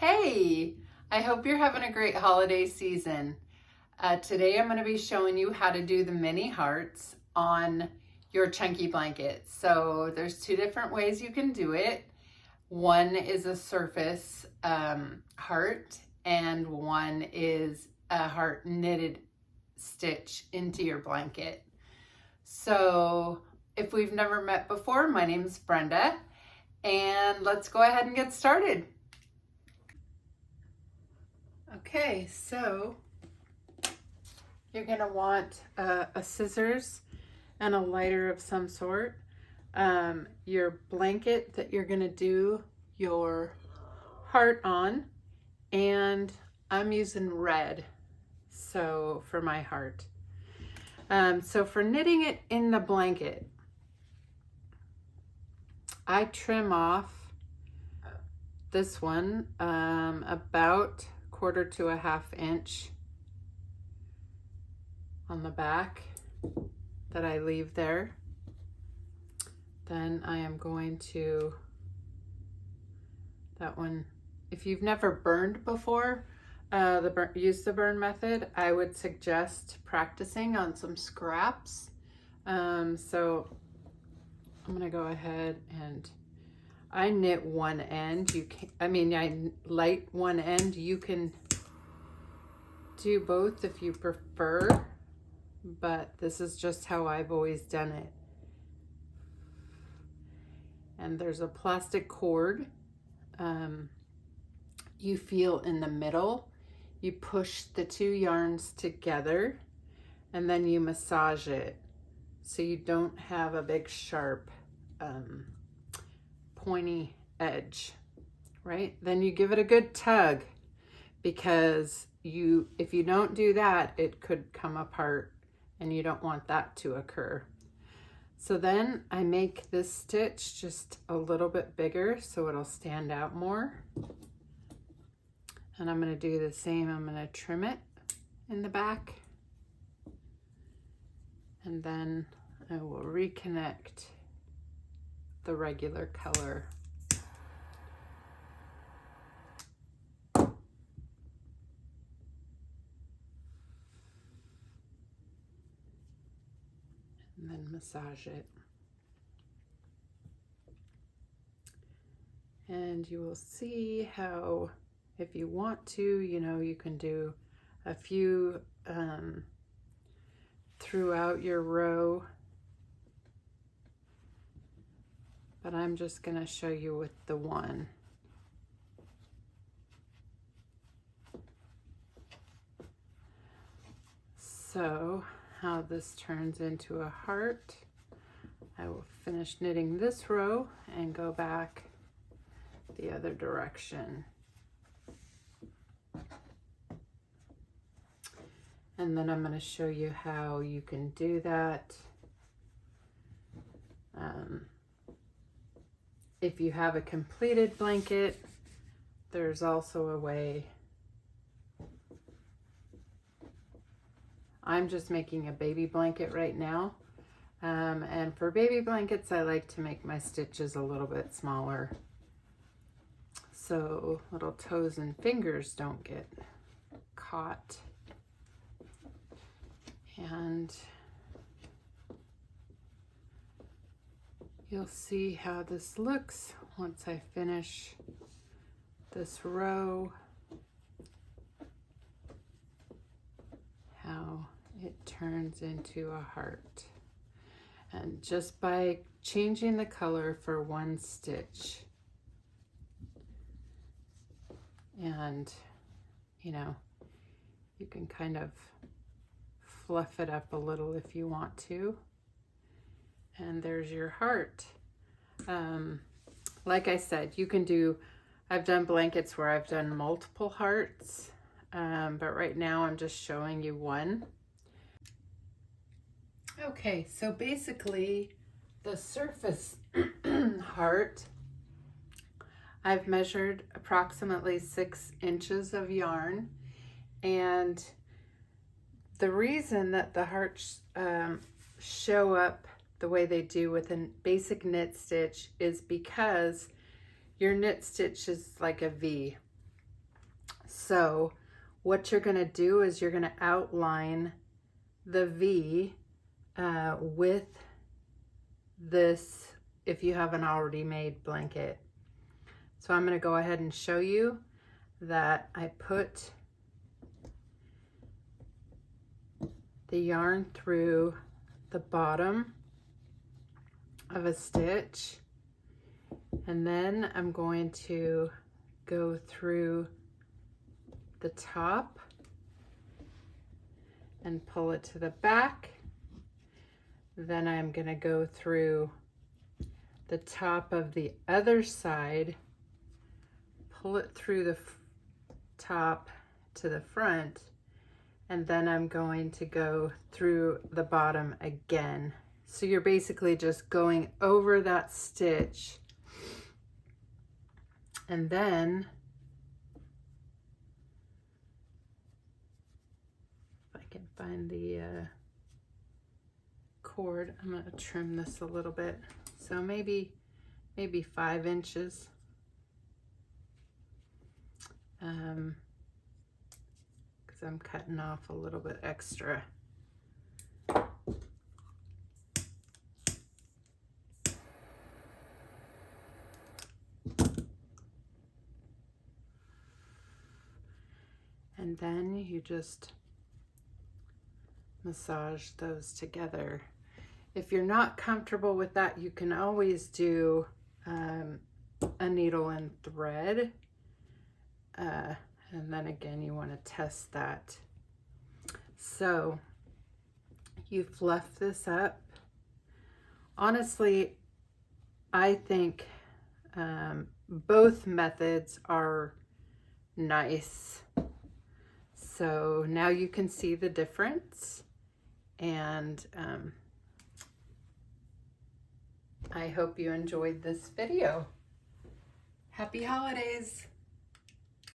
Hey, I hope you're having a great holiday season. Today I'm going to be showing you how to do the mini hearts on your chunky blanket. So there's two different ways you can do it. One is a surface heart and one is a heart knitted stitch into your blanket. So if we've never met before, my name's Brenda, and let's go ahead and get started. Okay, so you're gonna want a scissors and a lighter of some sort. Your blanket that you're gonna do your heart on, and I'm using red, so for my heart. So for knitting it in the blanket, I trim off this one about 1/4 to 1/2 inch on the back that I leave there. Then I am going to, that one, if you've never burned before, use the burn method, I would suggest practicing on some scraps. So I'm gonna go ahead and I knit one end. I light one end. You can do both if you prefer, but this is just how I've always done it. And there's a plastic cord. You feel in the middle. You push the two yarns together and then you massage it so you don't have a big sharp pointy edge, right? Then you give it a good tug, because if you don't do that, it could come apart and you don't want that to occur. So then I make this stitch just a little bit bigger so it'll stand out more. And I'm going to do the same. I'm going to trim it in the back. And then I will reconnect the regular color. And then massage it. And you will see how, if you want to, you can do a few throughout your row. But I'm just going to show you with the one. So how this turns into a heart, I will finish knitting this row and go back the other direction. And then I'm going to show you how you can do that. If you have a completed blanket, there's also a way. I'm just making a baby blanket right now. And for baby blankets, I like to make my stitches a little bit smaller, so little toes and fingers don't get caught. And you'll see how this looks once I finish this row, how it turns into a heart. And just by changing the color for one stitch, and you can kind of fluff it up a little if you want to. And there's your heart. Like I said, you can do, I've done blankets where I've done multiple hearts, but right now I'm just showing you one. Okay, so basically the surface heart, I've measured approximately 6 inches of yarn, and the reason that the hearts show up the way they do with a basic knit stitch is because your knit stitch is like a V. So what you're going to do is you're going to outline the V with this, if you have an already made blanket. So I'm going to go ahead and show you that I put the yarn through the bottom of a stitch, and then I'm going to go through the top and pull it to the back. Then I'm going to go through the top of the other side, pull it through the top to the front, and then I'm going to go through the bottom again. So you're basically just going over that stitch, and then if I can find the cord, I'm going to trim this a little bit. So maybe 5 inches. Because I'm cutting off a little bit extra. And then you just massage those together. If you're not comfortable with that, you can always do a needle and thread. And then again, you want to test that. So you fluff this up. Honestly, I think both methods are nice. So now you can see the difference, and I hope you enjoyed this video. Happy holidays!